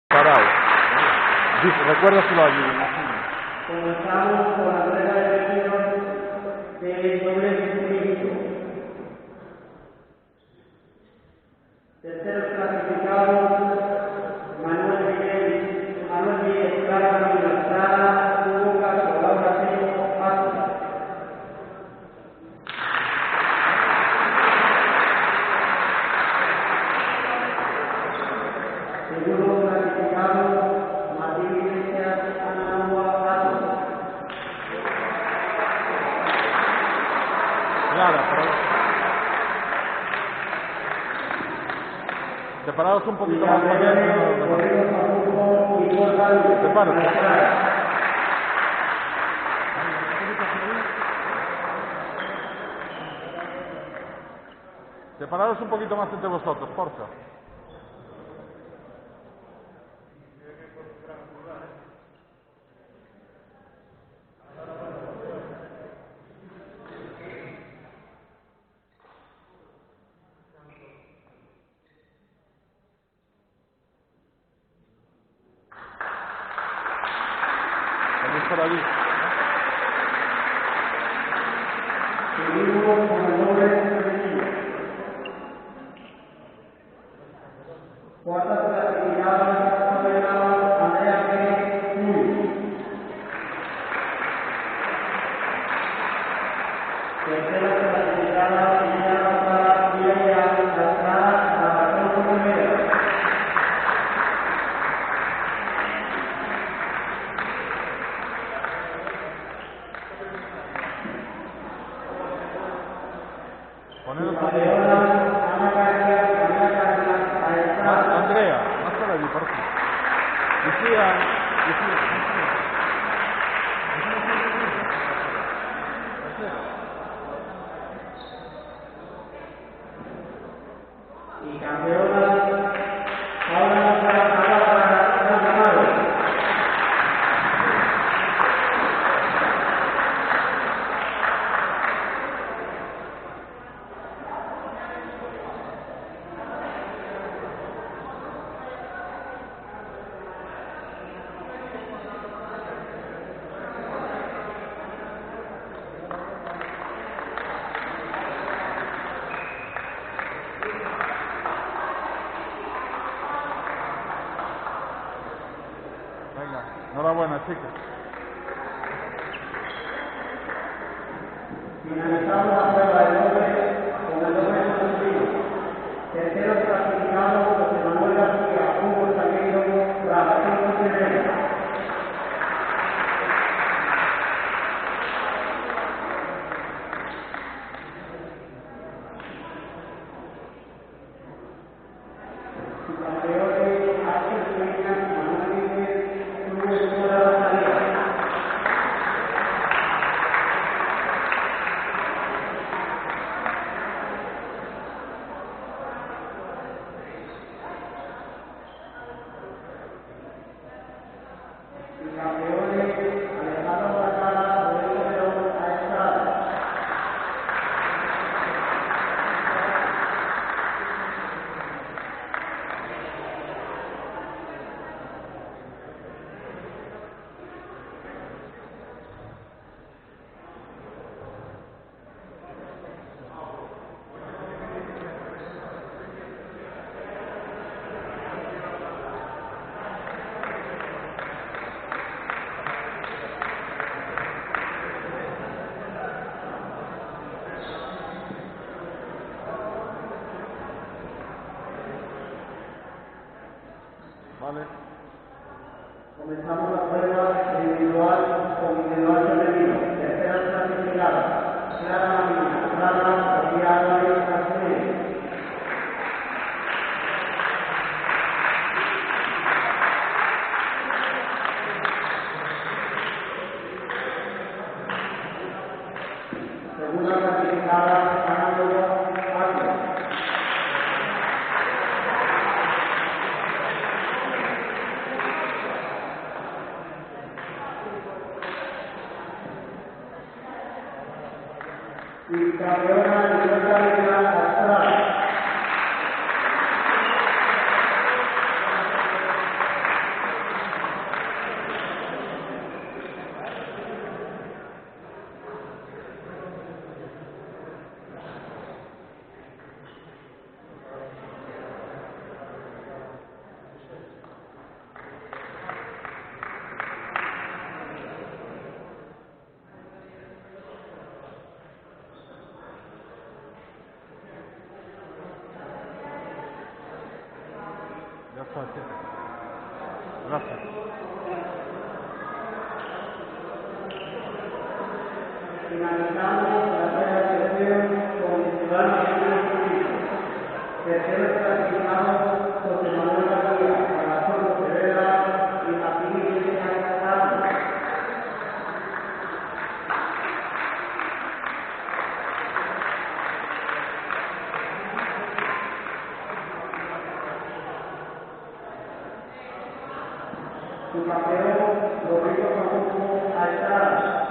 Parado. Recuérdaselo allí. Comenzamos con la primera elección del doble circuito. Terceros clasificados, Manuel Miguel, Clara Camila Estrada, Hugo Castro, Laura Seco, Paso. Segundo clasificado, Martín Iglesias, Ana Nova, Paso. Clara, separados un poquito más para allá. Sepárate. Separados un poquito más entre vosotros, porfa. Venís por allí. Seguimos con el doble femenino. Cuarta clasificada, Andrea Pérez Núñez. Tercera clasificada, Miriam Estrada, Alfonso Rivera. Poneros por allí. Campeona, Ana García, Andrea, más por allí, por aquí. Lucía. y campeona, Paula Ramado. Venga, enhorabuena, chicos. Finalizamos la prueba del doble con el doble masculino. Terceros clasificados, José Manuel García, Hugo Salgueiro, Rafael Ferreira. Campeones, Axel Peña, Manuel Miguel, Hugo Escuela Rosalía. Y campeones, Alejandro Bacala, Rodrigo Perón, a Estrada. Vale. Comenzamos la prueba individual con individual femenino. Tercera clasificada, Clara Camila Estrada, Sofía Álvarez Martínez. Segunda clasificada, Ana Nova, Paso. Y campeona Libertad Astral. Gracias. Finalizamos la sesión con el ciudadano tercero clasificado José Manuel García, para Puerto Ferreira y Martín Iglesias Carlos. Su campeón, Roberto Francisco Alcaraz.